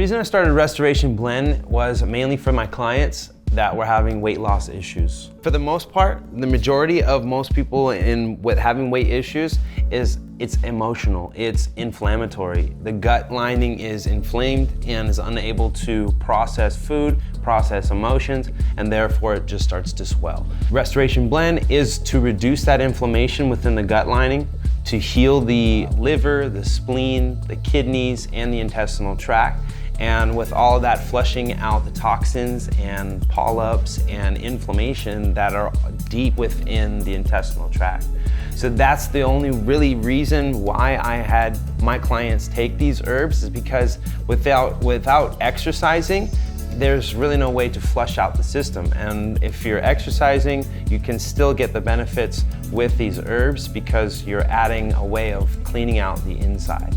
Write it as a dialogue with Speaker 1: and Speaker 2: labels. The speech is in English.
Speaker 1: reason I started Restoration Blend was mainly for my clients that were having weight loss issues. For the most part, the majority of most people with having weight issues it's emotional, it's inflammatory. The gut lining is inflamed and is unable to process food, process emotions, and therefore it just starts to swell. Restoration Blend is to reduce that inflammation within the gut lining, to heal the liver, the spleen, the kidneys, and the intestinal tract. And with all of that flushing out the toxins and polyps and inflammation that are deep within the intestinal tract. So that's the only really reason why I had my clients take these herbs, is because without exercising, there's really no way to flush out the system. And if you're exercising, you can still get the benefits with these herbs because you're adding a way of cleaning out the inside.